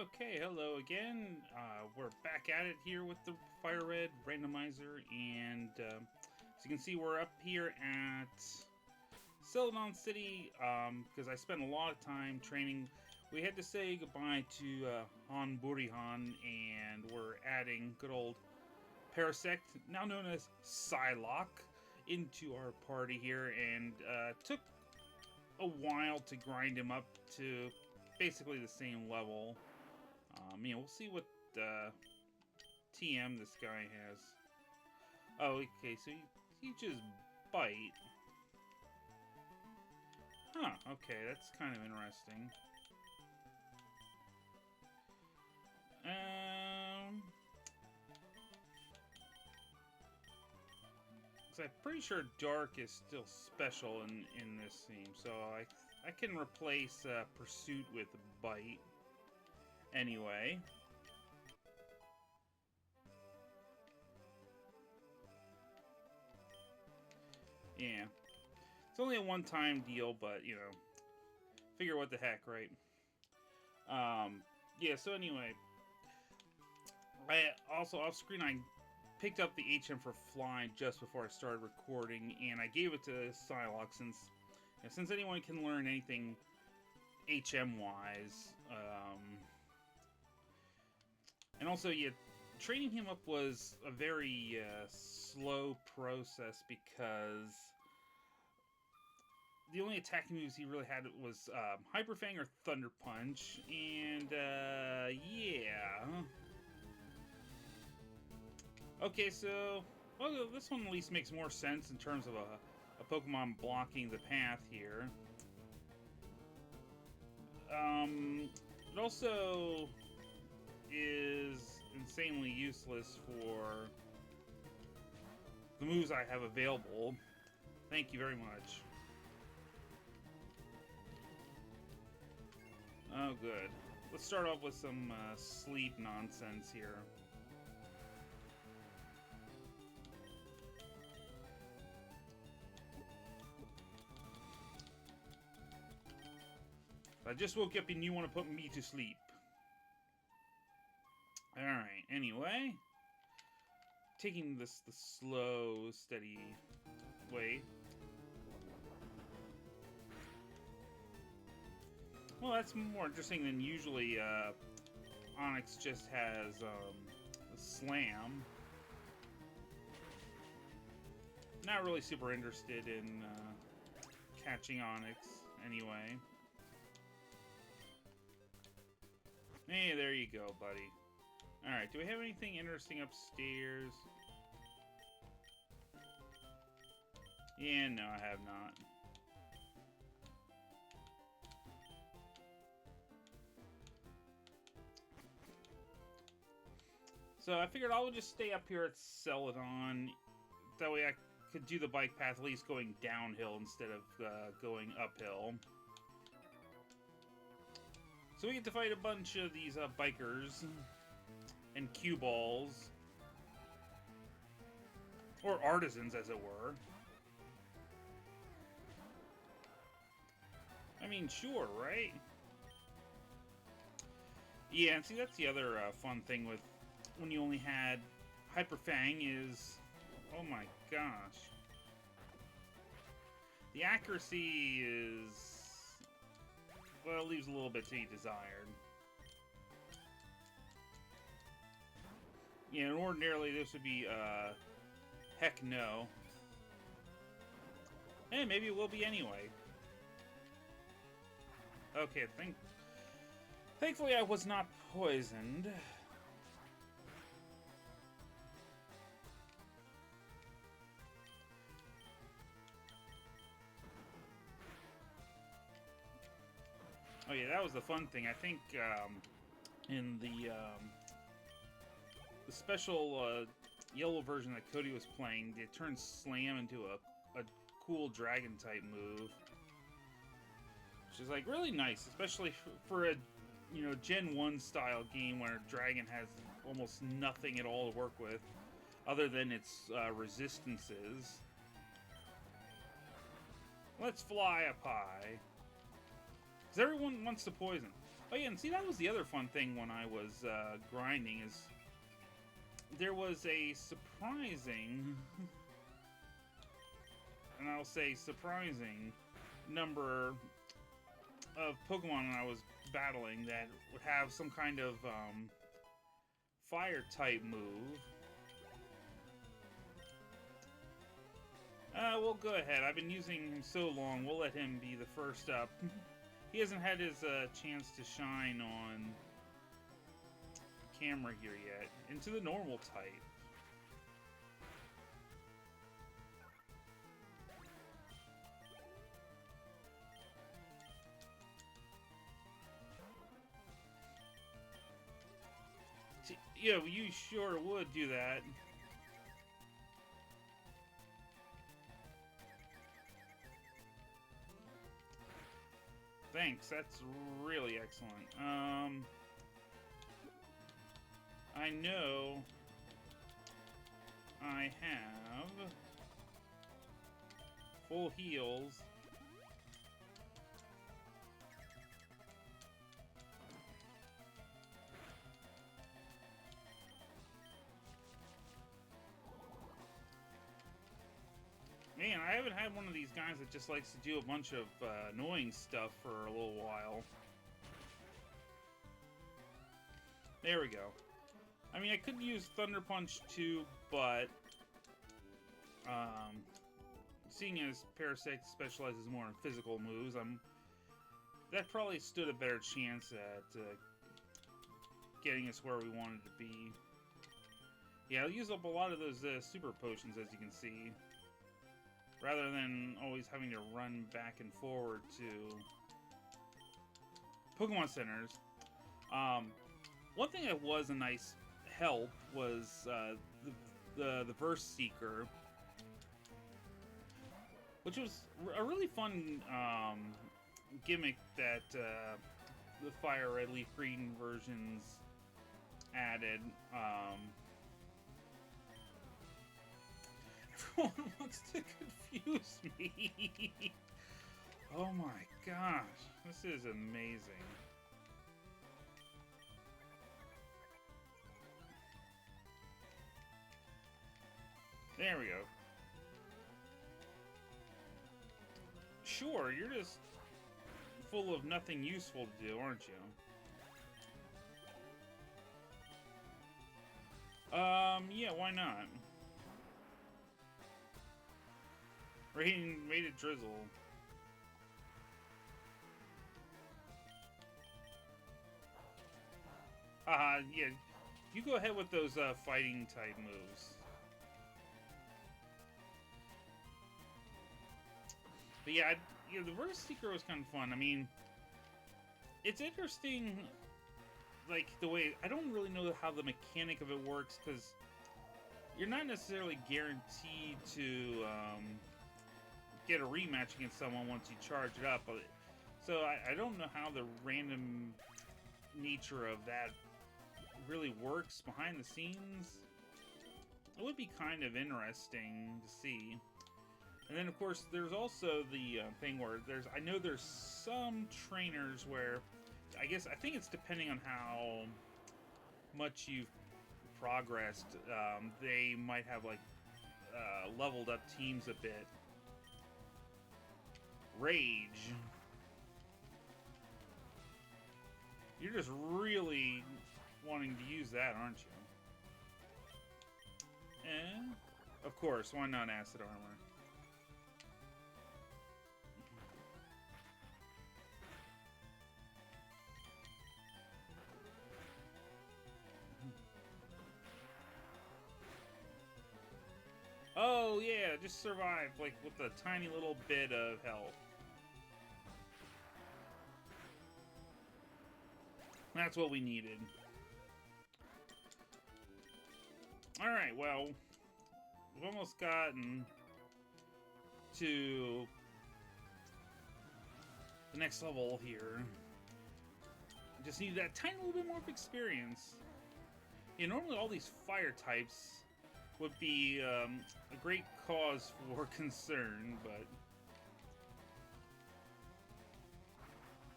Okay, hello again. We're back at it here with the FireRed randomizer, and as you can see, we're up here at Celadon City because I spent a lot of time training. We had to say goodbye to Han Burihan, and we're adding good old Parasect, now known as Psylocke, into our party here, and took a while to grind him up to basically the same level. We'll see what TM this guy has. Oh, okay, so he just bite. Huh, okay, that's kind of interesting. So I'm pretty sure Dark is still special in this theme, so I can replace Pursuit with Bite. Anyway. Yeah. It's only a one-time deal, but, you know, figure what the heck, right? Yeah, so anyway. I also, off-screen, I picked up the HM for flying just before I started recording, and I gave it to Psylocke since anyone can learn anything HM-wise, and also, yeah, training him up was a very slow process because the only attacking moves he really had was Hyper Fang or Thunder Punch, and yeah. Okay, so well, this one at least makes more sense in terms of a Pokemon blocking the path here. It also is insanely useless for the moves I have available. Thank you very much. Oh, good. Let's start off with some sleep nonsense here. I just woke up and you want to put me to sleep. Alright, anyway. Taking this the slow, steady way. Well, that's more interesting than usually Onyx just has a slam. Not really super interested in catching Onyx anyway. Hey, there you go, buddy. Alright, do we have anything interesting upstairs? Yeah, no, I have not. So I figured I would just stay up here at Celadon. That way I could do the bike path at least going downhill instead of going uphill. So we get to fight a bunch of these bikers and cue balls, or artisans, as it were. I mean, sure, right? Yeah, and see, that's the other fun thing with when you only had Hyper Fang is, oh my gosh, the accuracy is, well, it leaves a little bit to be desired. Yeah, and ordinarily this would be, heck no. Hey, maybe it will be anyway. Okay, thankfully I was not poisoned. Oh yeah, that was the fun thing. I think, in the special yellow version that Cody was playing, it turned Slam into a cool dragon type move, which is like really nice, especially for a Gen 1 style game where Dragon has almost nothing at all to work with other than its resistances. Let's fly up high. Because everyone wants to poison. Oh yeah, and see, that was the other fun thing when I was grinding, is there was a surprising, and I'll say surprising, number of Pokemon I was battling that would have some kind of fire type move. We'll go ahead. I've been using him so long, we'll let him be the first up. He hasn't had his chance to shine on camera here yet. Into the normal type. Yeah, you sure would do that. Thanks, that's really excellent. I know I have full heals. Man, I haven't had one of these guys that just likes to do a bunch of annoying stuff for a little while. There we go. I mean, I could use Thunder Punch too, but seeing as Parasect specializes more in physical moves, that probably stood a better chance at getting us where we wanted to be. Yeah, I'll use up a lot of those super potions, as you can see, rather than always having to run back and forward to Pokemon centers. One thing that was a nice help was the Verse Seeker, which was a really fun gimmick that the FireRed Leaf Green versions added. Everyone wants to confuse me. Oh my gosh, this is amazing. There we go. Sure, you're just full of nothing useful to do, aren't you? Yeah, why not? Rated drizzle. Yeah. You go ahead with those fighting type moves. But yeah, the Verse Seeker was kind of fun. I mean, it's interesting, like, the way... I don't really know how the mechanic of it works, because you're not necessarily guaranteed to get a rematch against someone once you charge it up. So I don't know how the random nature of that really works behind the scenes. It would be kind of interesting to see. And then, of course, there's also the thing where I know there's some trainers where, I think it's depending on how much you've progressed, they might have, like, leveled up teams a bit. Rage. You're just really wanting to use that, aren't you? Of course, why not acid armor? Oh yeah, just survive, like, with a tiny little bit of health. That's what we needed. Alright, well, we've almost gotten to the next level here. Just need that tiny little bit more of experience. Yeah, normally all these fire types would be a great cause for concern, but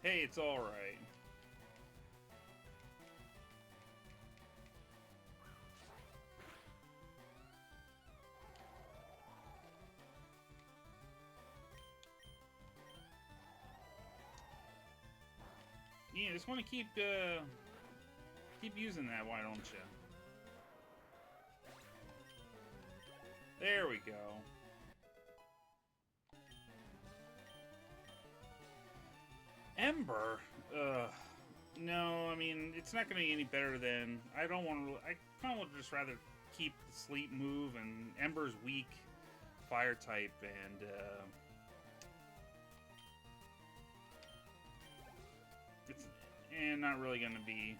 hey, it's alright. You just want to keep using that, why don't you? There we go. Ember? No, I mean, it's not going to be any better than... I don't want to... I kind of would just rather keep the sleep move, and Ember's weak fire type, and it's not really going to be...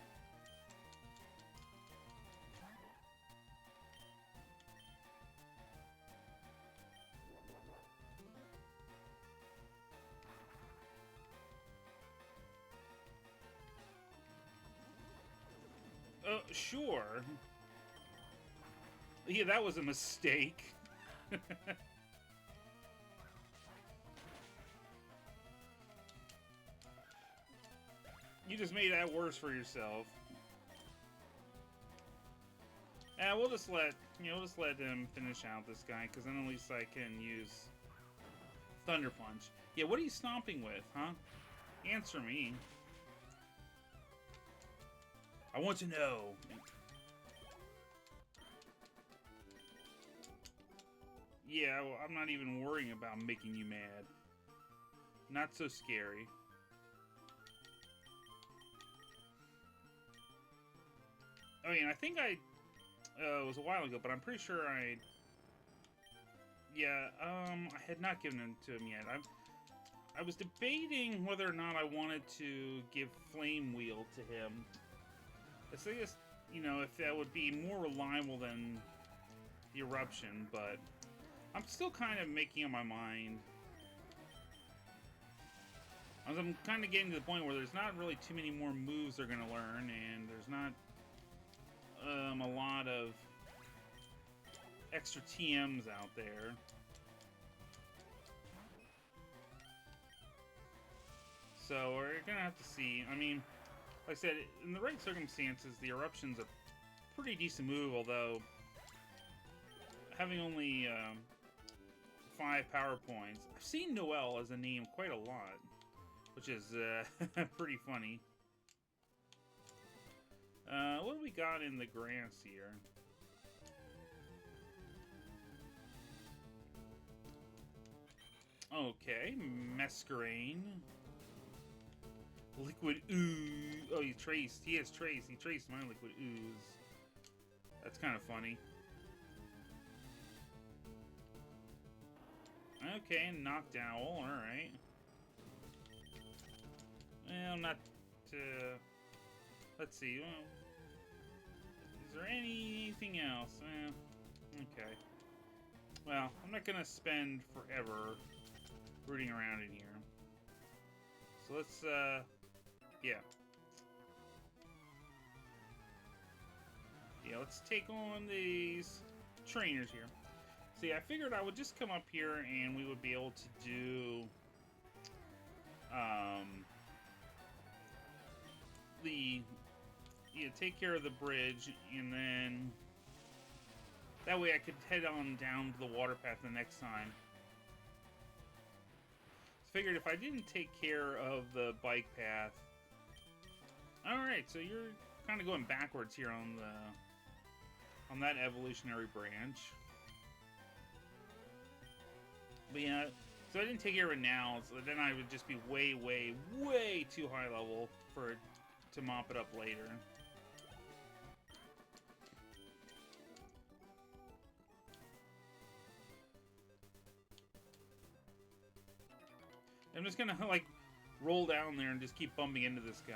Sure. Yeah, that was a mistake. You just made that worse for yourself. We'll just let him finish out this guy, because then at least I can use Thunder Punch. Yeah, what are you stomping with, huh? Answer me. I want to know. Yeah, well, I'm not even worrying about making you mad. Not so scary. I mean, I think it was a while ago, but I'm pretty sure yeah, I had not given it to him yet. I was debating whether or not I wanted to give Flame Wheel to him. I guess, you know, if that would be more reliable than the Eruption, but I'm still kind of making up my mind. I'm kind of getting to the point where there's not really too many more moves they're going to learn, and there's not a lot of extra TMs out there. So we're going to have to see. I mean, like I said, in the right circumstances, the Eruption's a pretty decent move, although having only 5 power points. I've seen Noelle as a name quite a lot, which is pretty funny. What do we got in the grass here? Okay, Masquerain. Liquid Ooze. Oh, he traced. He has traced. He traced my Liquid Ooze. That's kind of funny. Okay, Knocked Owl. Alright. Well, not... let's see. Well, is there anything else? Okay. Well, I'm not going to spend forever rooting around in here. So let's, yeah. Yeah, let's take on these trainers here. See, I figured I would just come up here and we would be able to do, take care of the bridge, and then that way I could head on down to the water path the next time. Figured if I didn't take care of the bike path. Alright, so you're kind of going backwards here on that evolutionary branch. But yeah, so I didn't take care of it now, so then I would just be way, way, way too high level for it to mop it up later. I'm just gonna, like, roll down there and just keep bumping into this guy.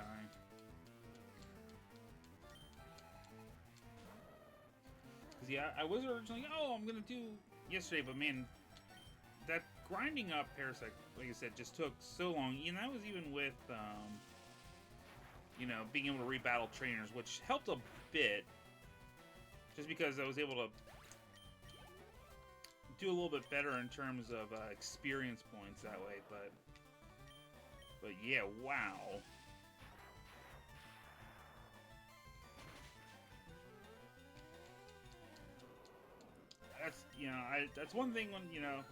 Cause yeah, I was originally, oh, I'm gonna do yesterday, but man, that grinding up Parasect, like I said, just took so long. And that was even with, you know, being able to rebattle trainers, which helped a bit. Just because I was able to do a little bit better in terms of experience points that way, but yeah, wow. That's, you know, that's one thing when, you know,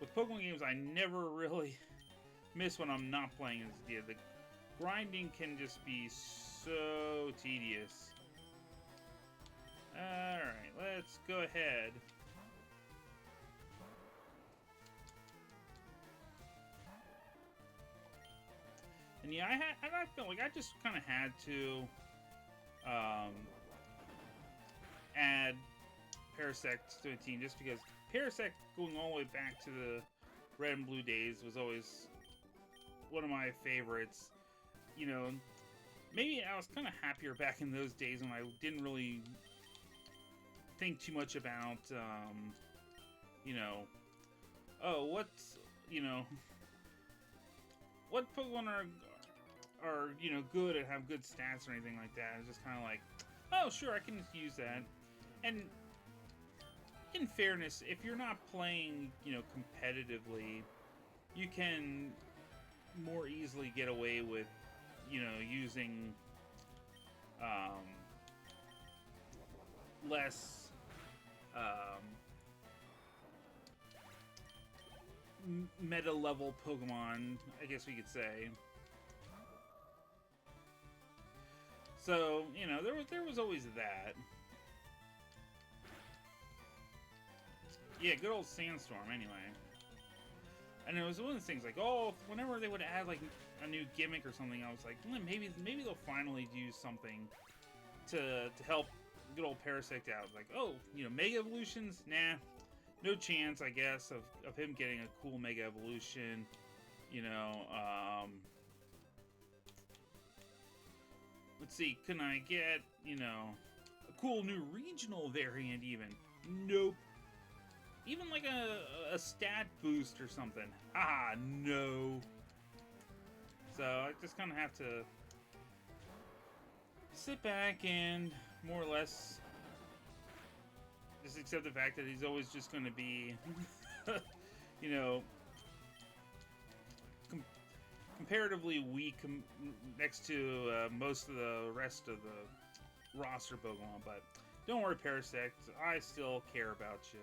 with Pokemon games I never really miss when I'm not playing is the grinding can just be so tedious. Alright, let's go ahead. And yeah, I felt like I just kind of had to add Parasect to a team just because Parasect, going all the way back to the Red and Blue days, was always one of my favorites. You know, maybe I was kind of happier back in those days when I didn't really think too much about, you know, oh, what's, you know, what Pokemon are, you know, good and have good stats or anything like that. It's just kind of like, oh, sure, I can just use that. And in fairness, if you're not playing, you know, competitively, you can more easily get away with, you know, using less meta level Pokemon, I guess we could say. So, you know, there was always that. Yeah, good old Sandstorm, anyway. And it was one of those things, like, oh, whenever they would add, like, a new gimmick or something, I was like, maybe they'll finally do something to help good old Parasect out. Like, oh, you know, Mega Evolutions? Nah, no chance, I guess, of him getting a cool Mega Evolution. You know, let's see, can I get, you know, a cool new regional variant even? Nope. Even like a stat boost or something. Ah, no. So I just kind of have to sit back and more or less just accept the fact that he's always just going to be, you know, comparatively weak next to most of the rest of the roster Pokemon. But don't worry, Parasect, I still care about you.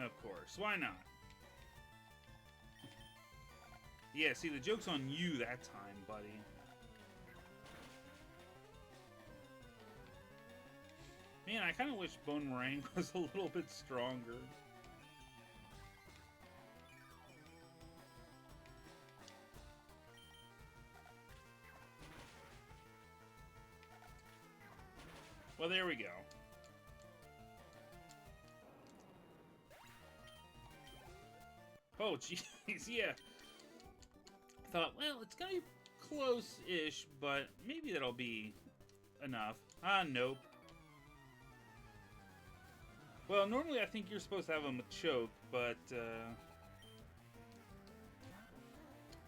Of course, why not? Yeah, see, the joke's on you that time, buddy. Man, I kind of wish Bonemerang was a little bit stronger. Well, there we go. Oh, jeez, yeah. I thought, well, it's gonna be close-ish, but maybe that'll be enough. Ah, nope. Well, normally I think you're supposed to have a choke, but, oh,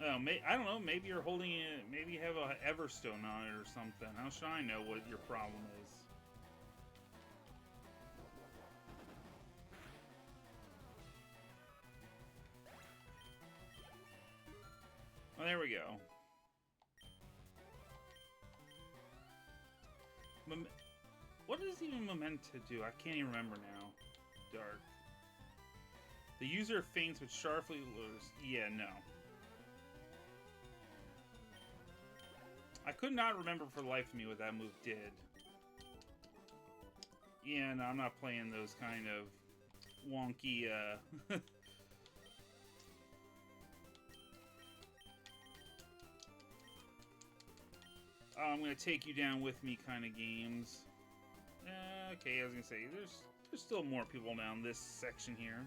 I don't know, maybe you're holding it, maybe you have a Everstone on it or something. How should I know what your problem is? Well, there we go. What is even meant to do? I can't even remember now. Dark. The user faints but sharply lures. Yeah, no. I could not remember for the life of me what that move did. Yeah, no, I'm not playing those kind of wonky, I'm gonna take you down with me kind of games. Okay, I was gonna say, there's still more people down this section here.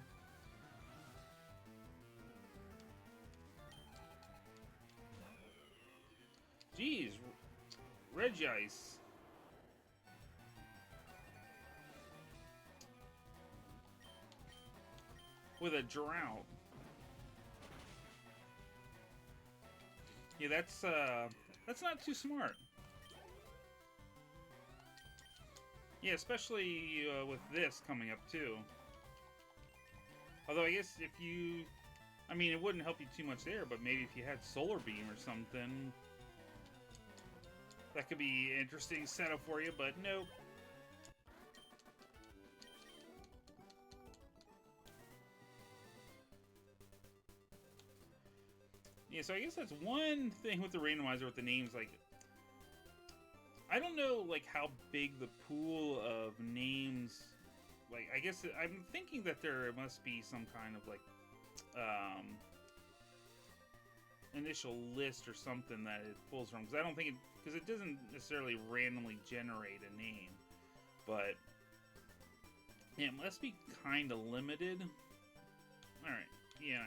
Jeez, Regice. With a drought. Yeah, that's not too smart. Yeah, especially with this coming up too. Although I guess if you, I mean, it wouldn't help you too much there, but maybe if you had Solar Beam or something, that could be an interesting setup for you, but nope. Yeah, so I guess that's one thing with the randomizer with the names. Like, I don't know, like, how big the pool of names. Like, I guess I'm thinking that there must be some kind of like initial list or something that it pulls from. Because I don't think because it doesn't necessarily randomly generate a name, but yeah, it must be kind of limited. All right, yeah.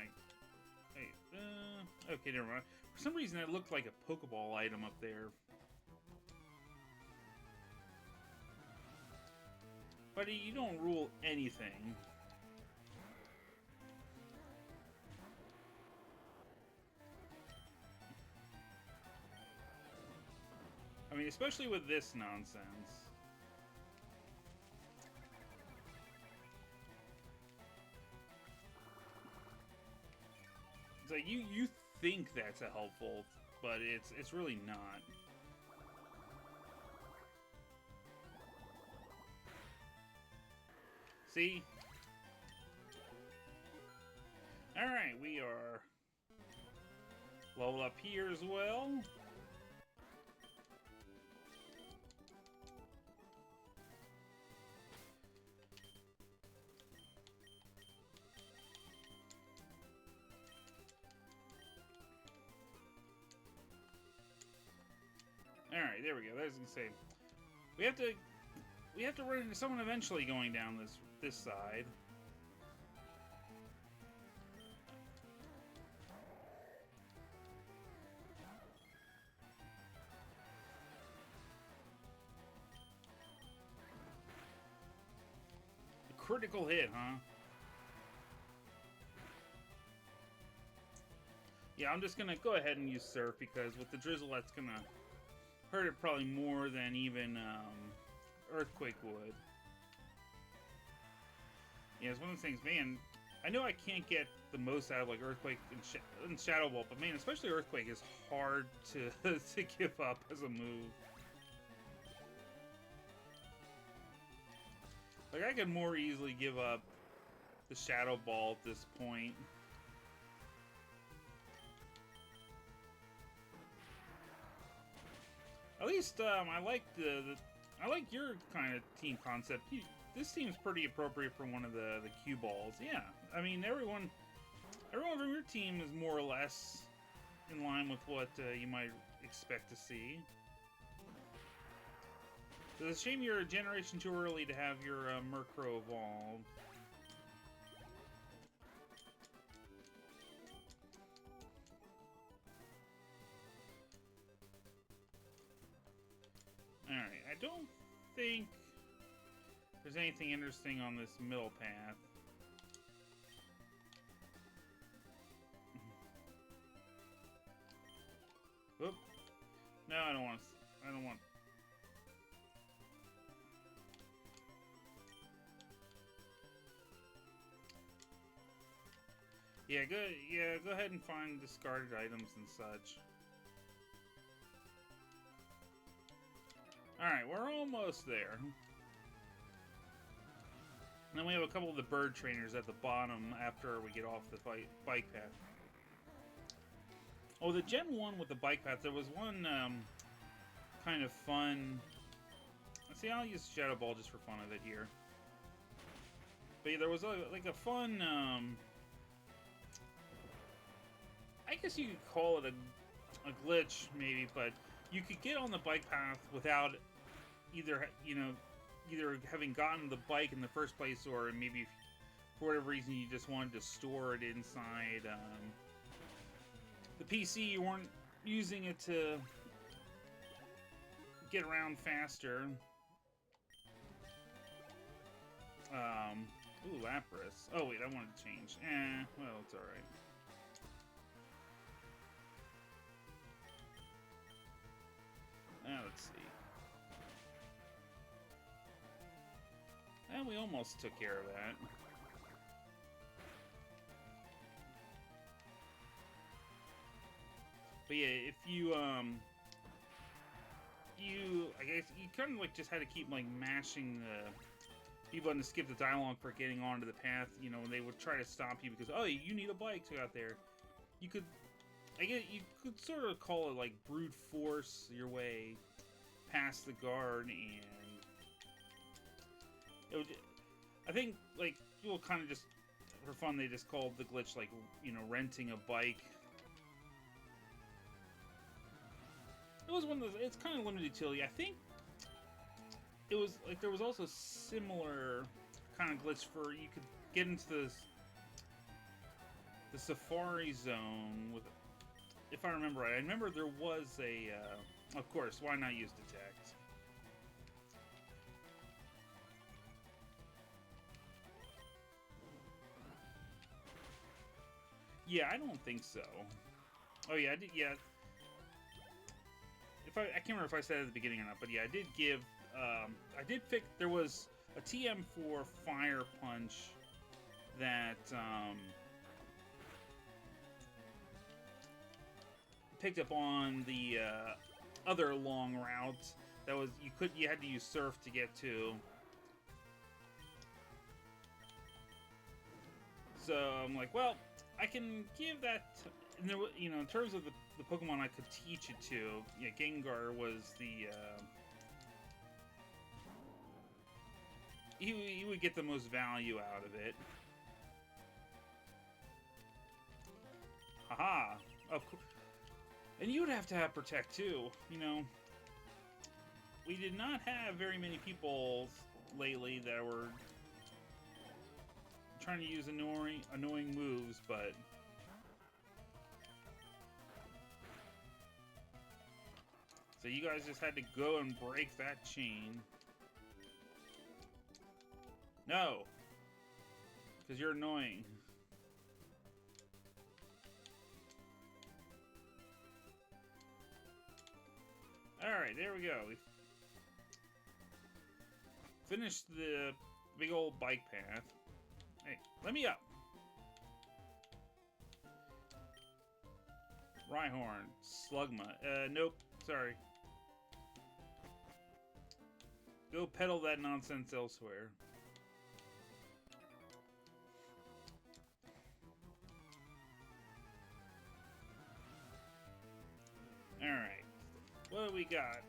Okay, never mind. For some reason, it looked like a Pokeball item up there. Buddy, you don't rule anything. I mean, especially with this nonsense. It's like you think that's a helpful, but it's really not. See? Alright, we are leveled up here as well. Alright, there we go. I was gonna say we have to run into someone eventually going down this side. A critical hit, huh? Yeah, I'm just gonna go ahead and use Surf because with the drizzle that's gonna hurt it probably more than even Earthquake would. Yeah, it's one of those things, man. I know I can't get the most out of like Earthquake and Shadow Ball, but man, especially Earthquake is hard to to give up as a move. Like I could more easily give up the Shadow Ball at this point. At least I like I like your kind of team concept. This seems pretty appropriate for one of the cue balls. Yeah, I mean everyone from your team is more or less in line with what you might expect to see. It's a shame you're a generation too early to have your Murkrow evolve. Alright, I don't think there's anything interesting on this middle path. Oop. No, I don't want to. I don't want. Yeah, go ahead and find discarded items and such. Alright, we're almost there. And then we have a couple of the bird trainers at the bottom after we get off the bike path. Oh, the Gen 1 with the bike path, there was one kind of fun... See, I'll use Shadow Ball just for fun of it here. But yeah, there was like a fun... I guess you could call it a glitch, maybe, but you could get on the bike path without either, either having gotten the bike in the first place, or maybe if, for whatever reason you just wanted to store it inside the PC, you weren't using it to get around faster. Ooh, Lapras. Oh wait, I wanted to change. Well, it's alright. Let's see. And we almost took care of that. But yeah, if you, I guess you kind of like just had to keep like mashing the B button to skip the dialogue for getting onto the path, when they would try to stop you because, oh, you need a bike to go out there. You could I guess you could sort of call it like brute force your way past the guard, and it would, I think like people kind of just for fun they just called the glitch like, you know, renting a bike. It was one of those. It's kind of limited utility. I think it was like there was also similar kind of glitch for you could get into the Safari Zone with. If I remember right, I remember there was a. Of course, why not use detect? Yeah, I don't think so. Oh yeah, I did. Yeah, if I can't remember if I said it at the beginning or not, but yeah, I did give. I did pick. There was a TM for Fire Punch that picked up on the other long route. That was you had to use Surf to get to. So I'm like, well, I can give that. And there, you know, in terms of the Pokemon I could teach it to, yeah, Gengar was the. He would get the most value out of it. Haha! Of course. And you would have to have Protect too. You know, we did not have very many people lately that were trying to use annoying moves, but. So you guys just had to go and break that chain. No! Because you're annoying. Alright, there we go. We finished the big old bike path. Hey, let me up! Rhyhorn. Slugma. Nope. Sorry. Go peddle that nonsense elsewhere. Alright. What do we got?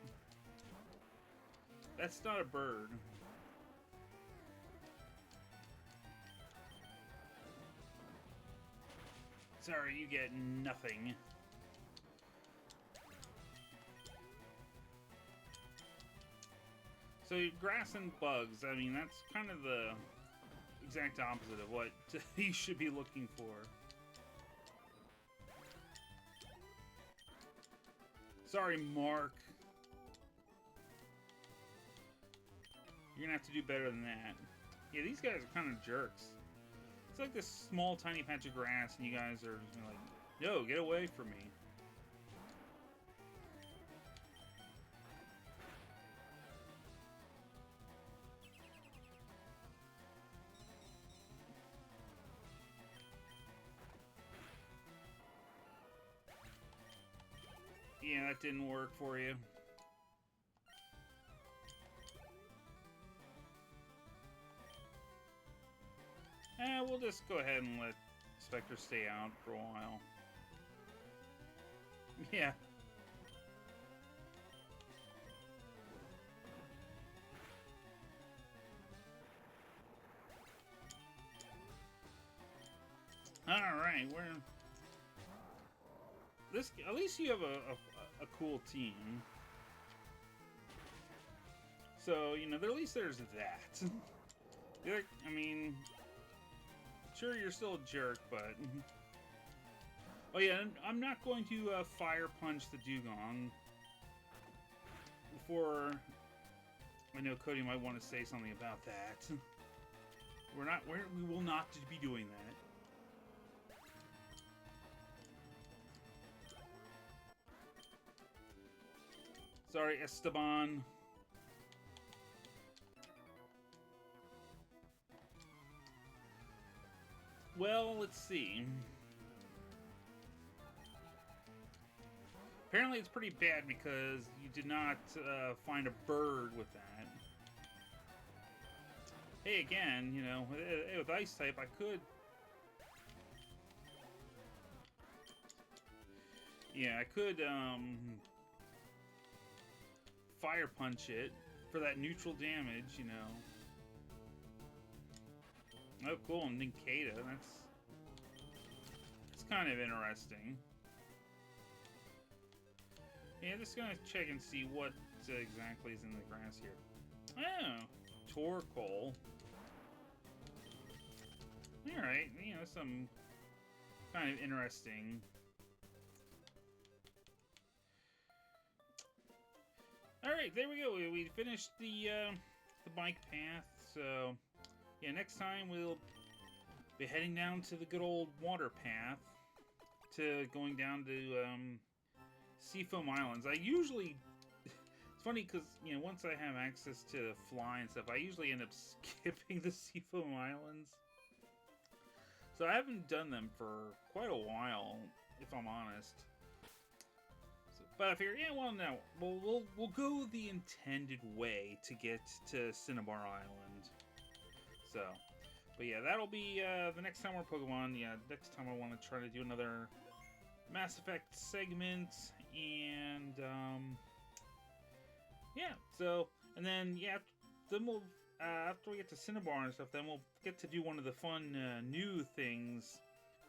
That's not a bird. Sorry, you get nothing. So grass and bugs, I mean, that's kind of the exact opposite of what you should be looking for. Sorry, Mark. You're gonna have to do better than that. Yeah, these guys are kind of jerks. It's like this small, tiny patch of grass, and you guys are like, no, get away from me. Yeah, that didn't work for you. We'll just go ahead and let Spectre stay out for a while. Yeah. Alright, we're... This, at least you have a cool team. So, you know, at least there's that. I mean... Sure, you're still a jerk, but... Oh yeah, I'm not going to Fire Punch the Dugong. Before... I know Cody might want to say something about that. We will not be doing that. Sorry, Esteban. Well, let's see. Apparently it's pretty bad because you did not find a bird with that. Hey, again, you know, with Ice type, I could... Yeah, I could fire punch it for that neutral damage, you know. Oh, cool, Ninkata. That's kind of interesting. Yeah, just gonna check and see what exactly is in the grass here. Oh, Torkoal. Alright, you know, some kind of interesting. Alright, there we go. We finished the bike path, so yeah, next time we'll be heading down to the good old water path to going down to Seafoam Islands. I usually... It's funny because, you know, once I have access to fly and stuff, I usually end up skipping the Seafoam Islands. So I haven't done them for quite a while, if I'm honest. So, but I figured, yeah, well, no, we'll go the intended way to get to Cinnabar Island. So, but yeah, that'll be the next time we're Pokemon. Yeah, next time I want to try to do another Mass Effect segment, and yeah. So, and then yeah, then we'll after we get to Cinnabar and stuff, then we'll get to do one of the fun new things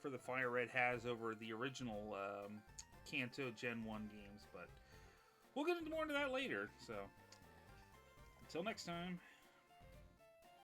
for the FireRed has over the original Kanto Gen 1 games. But we'll get into more into that later. So, until next time.